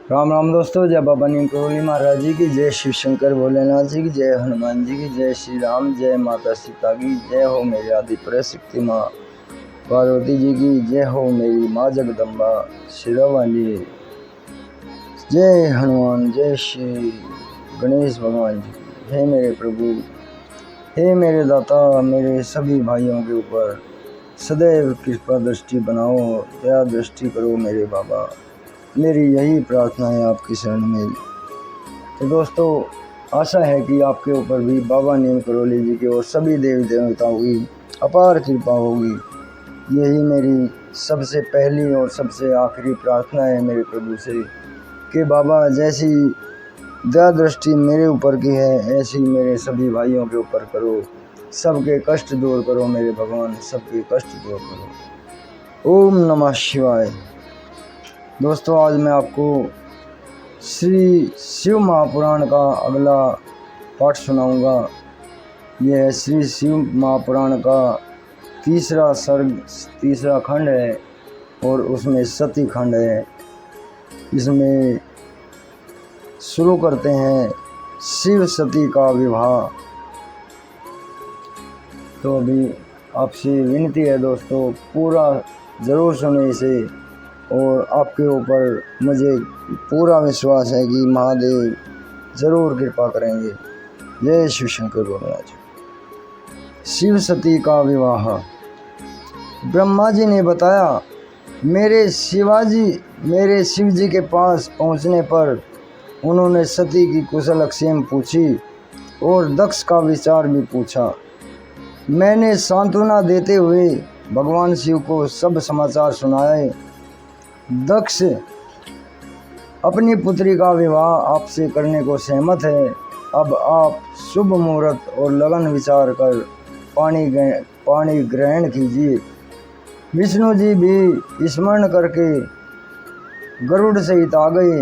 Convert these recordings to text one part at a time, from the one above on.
राम राम दोस्तों, जय बाबा नीम करोली महाराज जी की जय, शिव शंकर भोलेनाथ जी की जय, हनुमान जी की जय, श्री राम जय, माता सीता की जय हो, मेरी आदि पराशक्ति माँ पार्वती जी की जय हो, मेरी माँ जगदम्बा शिरोवाली जय, हनुमान जय, श्री गणेश भगवान जी की। हे मेरे प्रभु, हे मेरे दाता, मेरे सभी भाइयों के ऊपर सदैव कृपा दृष्टि बनाओ, दया दृष्टि करो मेरे बाबा, मेरी यही प्रार्थना है आपकी शरण में। तो दोस्तों, आशा है कि आपके ऊपर भी बाबा नीम करोली जी के और सभी देवी देवताओं की अपार कृपा होगी। यही मेरी सबसे पहली और सबसे आखिरी प्रार्थना है मेरे प्रभु से कि बाबा, जैसी दया दृष्टि मेरे ऊपर की है ऐसी मेरे सभी भाइयों के ऊपर करो, सबके कष्ट दूर करो मेरे भगवान, सबके कष्ट दूर करो। ओम नमः शिवाय। दोस्तों, आज मैं आपको श्री शिव महापुराण का अगला पाठ सुनाऊंगा। यह है श्री शिव महापुराण का तीसरा खंड है और उसमें सती खंड है। इसमें शुरू करते हैं शिव सती का विवाह। तो अभी आपसे विनती है दोस्तों, पूरा ज़रूर सुने इसे, और आपके ऊपर मुझे पूरा विश्वास है कि महादेव ज़रूर कृपा करेंगे। जय शिव शंकर भोलेनाथ। शिव सती का विवाह। ब्रह्मा जी ने बताया, मेरे शिव जी के पास पहुंचने पर उन्होंने सती की कुशल क्षेम पूछी और दक्ष का विचार भी पूछा। मैंने सांत्वना देते हुए भगवान शिव को सब समाचार सुनाए। दक्ष अपनी पुत्री का विवाह आपसे करने को सहमत है। अब आप शुभ मुहूर्त और लगन विचार कर पानी ग्रहण कीजिए। विष्णु जी भी स्मरण करके गरुड़ सहित आ गए।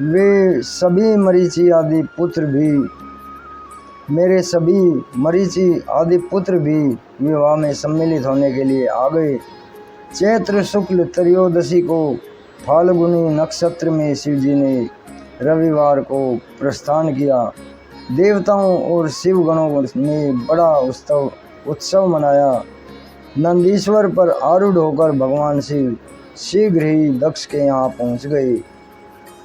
वे सभी मरीचि आदि पुत्र भी विवाह में सम्मिलित होने के लिए आ गए। चैत्र शुक्ल त्रयोदशी को फाल्गुनी नक्षत्र में शिवजी ने रविवार को प्रस्थान किया। देवताओं और शिव गणों ने बड़ा उत्सव मनाया। नंदीश्वर पर आरूढ़ होकर भगवान शिव शीघ्र ही दक्ष के यहाँ पहुँच गए।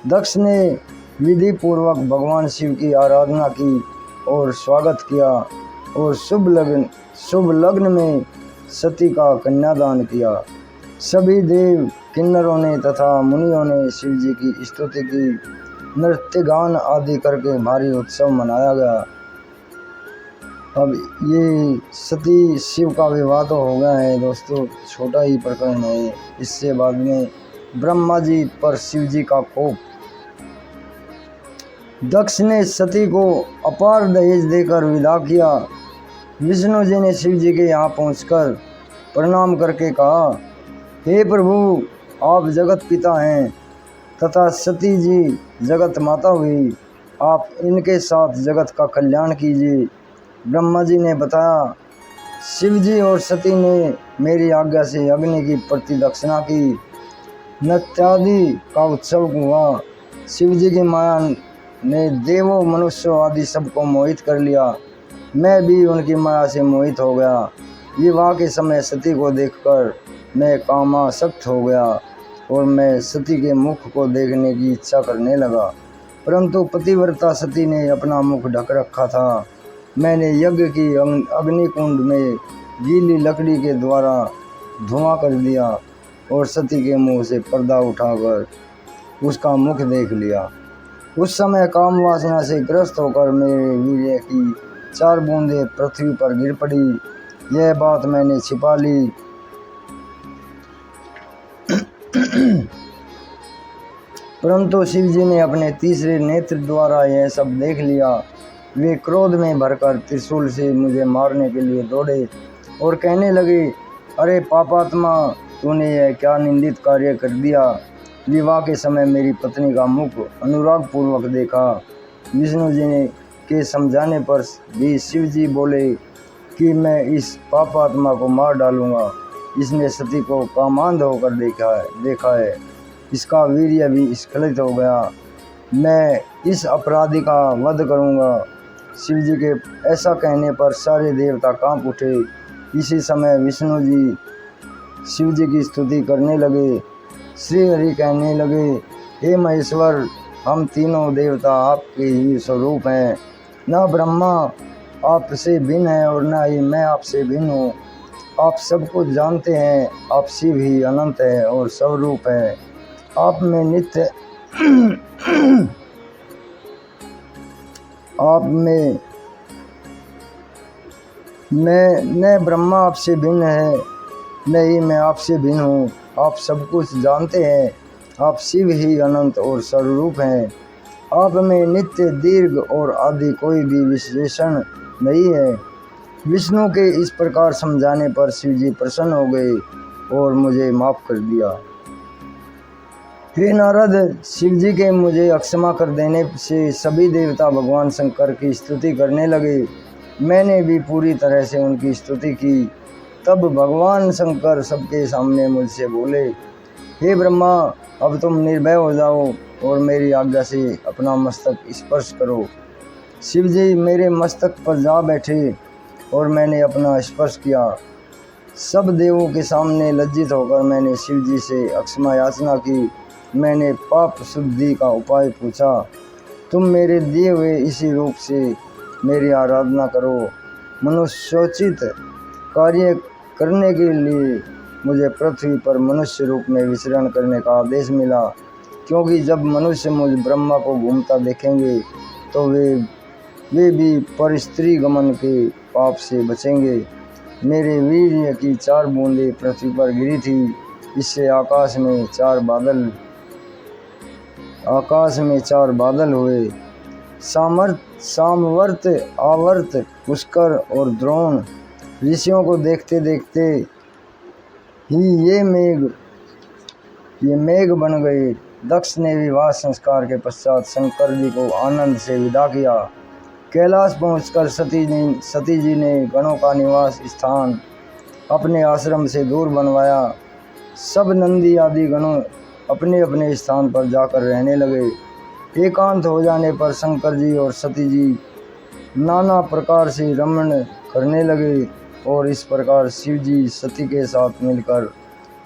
दक्ष ने विधि पूर्वक भगवान शिव की आराधना की और स्वागत किया और शुभ लग्न में सती का कन्यादान किया। सभी देव किन्नरों ने तथा मुनियों ने शिव जी की स्तुति की। नृत्य गान आदि करके भारी उत्सव मनाया गया। अब ये सती शिव का विवाह तो हो गया है दोस्तों, छोटा ही प्रकरण है। इससे बाद में ब्रह्मा जी पर शिव जी का कोप। दक्ष ने सती को अपार दहेज देकर विदा किया। विष्णु जी ने शिव जी के यहाँ पहुंचकर प्रणाम करके कहा, हे प्रभु, आप जगत पिता हैं तथा सती जी जगत माता हुई। आप इनके साथ जगत का कल्याण कीजिए। ब्रह्मा जी ने बताया, शिव जी और सती ने मेरी आज्ञा से अग्नि की प्रतिदक्षिणा की। नृत्यादि का उत्सव हुआ। शिव जी की माया ने देवों मनुष्यों आदि सबको मोहित कर लिया। मैं भी उनकी माया से मोहित हो गया। विवाह के समय सती को देखकर मैं कामासक्त हो गया और मैं सती के मुख को देखने की इच्छा करने लगा, परंतु पतिव्रता सती ने अपना मुख ढक रखा था। मैंने यज्ञ की अग्निकुंड में गीली लकड़ी के द्वारा धुआं कर दिया और सती के मुंह से पर्दा उठाकर उसका मुख देख लिया। उस समय काम वासना से ग्रस्त होकर मेरे वीर्य की 4 बूंदें पृथ्वी पर गिर पड़ी। यह बात मैंने छिपा ली। परंतु शिव जी ने अपने तीसरे नेत्र द्वारा यह सब देख लिया। वे क्रोध में भरकर त्रिशूल से मुझे मारने के लिए दौड़े और कहने लगे, अरे पापात्मा, तूने यह क्या निंदित कार्य कर दिया। विवाह के समय मेरी पत्नी का मुख अनुराग पूर्वक देखा। विष्णु जी ने के समझाने पर भी शिव जी बोले कि मैं इस पापात्मा को मार डालूंगा। इसने सती को कामांध होकर देखा है। इसका वीर्य भी स्खलित हो गया। मैं इस अपराधी का वध करूँगा। शिव जी के ऐसा कहने पर सारे देवता कांप उठे। इसी समय विष्णु जी शिव जी की स्तुति करने लगे। श्री हरि कहने लगे, हे महेश्वर, हम तीनों देवता आपके ही स्वरूप हैं। न ब्रह्मा आपसे भिन्न है और न ही मैं आपसे भिन्न हूँ। आप सब कुछ जानते हैं। आप शिव ही अनंत है और स्वरूप है। आप में नित्य आप में मैं न ब्रह्मा आपसे भिन्न है, न ही मैं आपसे भिन्न हूँ। आप सब कुछ जानते हैं। आप शिव ही अनंत और स्वरूप हैं। आप में नित्य, दीर्घ और आदि कोई भी विशेषण नहीं है। विष्णु के इस प्रकार समझाने पर शिव जी प्रसन्न हो गए और मुझे माफ़ कर दिया। हे नारद, शिव जी के मुझे अक्षमा कर देने से सभी देवता भगवान शंकर की स्तुति करने लगे। मैंने भी पूरी तरह से उनकी स्तुति की। तब भगवान शंकर सबके सामने मुझसे बोले, हे ब्रह्मा, अब तुम निर्भय हो जाओ और मेरी आज्ञा से अपना मस्तक स्पर्श करो। शिव जी मेरे मस्तक पर जा बैठे और मैंने अपना स्पर्श किया। सब देवों के सामने लज्जित होकर मैंने शिव जी से अक्षमा याचना की। मैंने पाप शुद्धि का उपाय पूछा। तुम मेरे दिए हुए इसी रूप से मेरी आराधना करो। मनुष्योचित कार्य करने के लिए मुझे पृथ्वी पर मनुष्य रूप में विचरण करने का आदेश मिला, क्योंकि जब मनुष्य मुझ ब्रह्मा को घूमता देखेंगे तो वे भी पर स्त्री गमन के पाप से बचेंगे। मेरे वीर्य की 4 बूंदें पृथ्वी पर गिरी थी। इससे आकाश में 4 बादल हुए। सामवर्त, आवर्त, पुष्कर और द्रोण ऋषियों को देखते देखते ही ये मेघ बन गए। दक्ष ने विवाह संस्कार के पश्चात शंकर जी को आनंद से विदा किया। कैलाश पहुंचकर सती जी ने गणों का निवास स्थान अपने आश्रम से दूर बनवाया। सब नंदी आदि गणों अपने अपने स्थान पर जाकर रहने लगे। एकांत हो जाने पर शंकर जी और सती जी नाना प्रकार से रमण करने लगे और इस प्रकार शिव जी सती के साथ मिलकर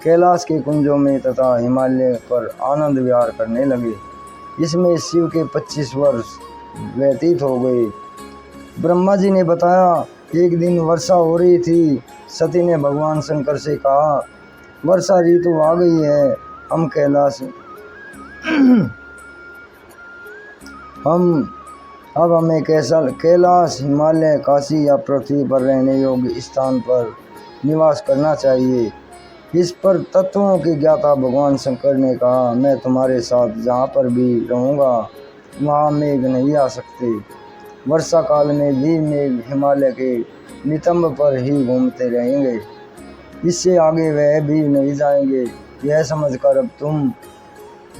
कैलाश के कुंजों में तथा हिमालय पर आनंद विहार करने लगे। इसमें शिव के 25 वर्ष व्यतीत हो गए। ब्रह्मा जी ने बताया, एक दिन वर्षा हो रही थी। सती ने भगवान शंकर से कहा, वर्षा ऋतु आ गई है। अब हमें कैलाश, हिमालय, काशी या पृथ्वी पर रहने योग्य स्थान पर निवास करना चाहिए। इस पर तत्वों के ज्ञाता भगवान शंकर ने कहा, मैं तुम्हारे साथ जहाँ पर भी रहूँगा वहाँ मेघ नहीं आ सकते। वर्षा काल में भी मेघ हिमालय के नितंब पर ही घूमते रहेंगे। इससे आगे वह भी नहीं जाएंगे। यह समझकर अब तुम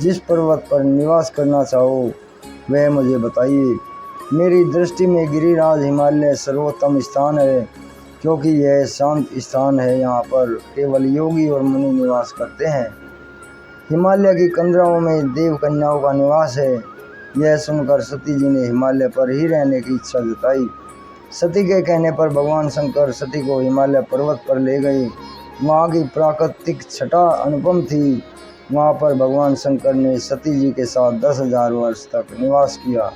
जिस पर्वत पर निवास करना चाहो वह मुझे बताइए। मेरी दृष्टि में गिरिराज हिमालय सर्वोत्तम स्थान है, क्योंकि यह शांत स्थान है। यहाँ पर केवल योगी और मुनि निवास करते हैं। हिमालय की कंदराओं में देव कन्याओं का निवास है। यह सुनकर सती जी ने हिमालय पर ही रहने की इच्छा जताई। सती के कहने पर भगवान शंकर सती को हिमालय पर्वत पर ले गए। वहाँ की प्राकृतिक छटा अनुपम थी। वहाँ पर भगवान शंकर ने सती जी के साथ 10,000 वर्ष तक निवास किया।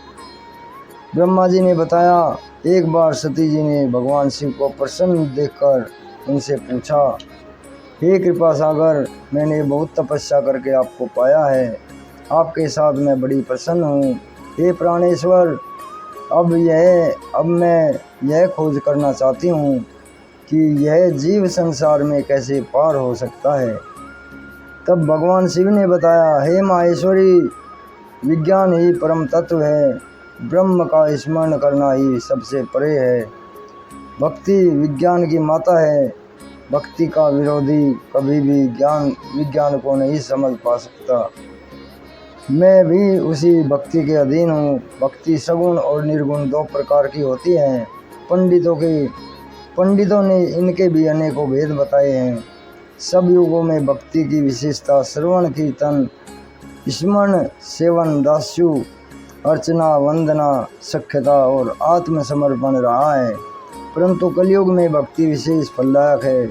ब्रह्मा जी ने बताया, एक बार सती जी ने भगवान शिव को प्रसन्न देखकर उनसे पूछा, हे कृपा सागर, मैंने बहुत तपस्या करके आपको पाया है। आपके साथ मैं बड़ी प्रसन्न हूँ। हे प्राणेश्वर, अब मैं यह खोज करना चाहती हूँ कि यह जीव संसार में कैसे पार हो सकता है। तब भगवान शिव ने बताया, हे माहेश्वरी, विज्ञान ही परम तत्व है। ब्रह्म का स्मरण करना ही सबसे परे है। भक्ति विज्ञान की माता है। भक्ति का विरोधी कभी भी विज्ञान को नहीं समझ पा सकता। मैं भी उसी भक्ति के अधीन हूँ। भक्ति सगुण और निर्गुण 2 प्रकार की होती है। पंडितों ने इनके भी अनेकों भेद बताए हैं। सब युगों में भक्ति की विशेषता श्रवण, कीर्तन स्मरण सेवन दास्यु अर्चना वंदना सख्यता और आत्मसमर्पण रहा है। परंतु कलयुग में भक्ति विशेष फलदायक है।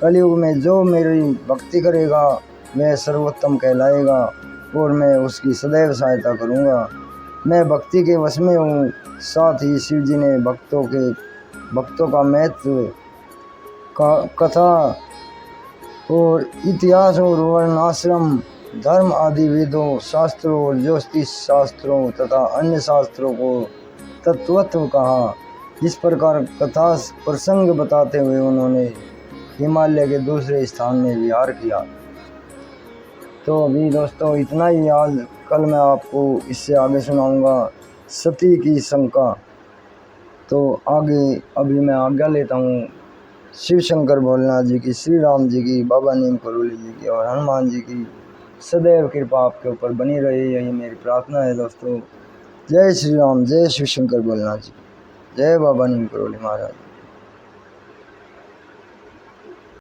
कलयुग में जो मेरी भक्ति करेगा वह सर्वोत्तम कहलाएगा और मैं उसकी सदैव सहायता करूँगा। मैं भक्ति के वश में हूँ। साथ ही शिव जी ने भक्तों का महत्व का कथा और इतिहास और वर्णाश्रम धर्म आदि वेदों शास्त्रों और ज्योतिष शास्त्रों तथा अन्य शास्त्रों को तत्वत्व कहा। इस प्रकार कथा प्रसंग बताते हुए उन्होंने हिमालय के दूसरे स्थान में विहार किया। तो अभी दोस्तों इतना ही। आज कल मैं आपको इससे आगे सुनाऊंगा सती की शंका। तो आगे अभी मैं आज्ञा लेता हूँ। शिव शंकर भोलेनाथ जी की, श्री राम जी की, बाबा नीम करोली जी की और हनुमान जी की सदैव कृपा आपके ऊपर बनी रही, यही मेरी प्रार्थना है दोस्तों। जय श्री राम, जय शिव शंकर भोलेनाथ जी, जय बाबा नीम करोली महाराज।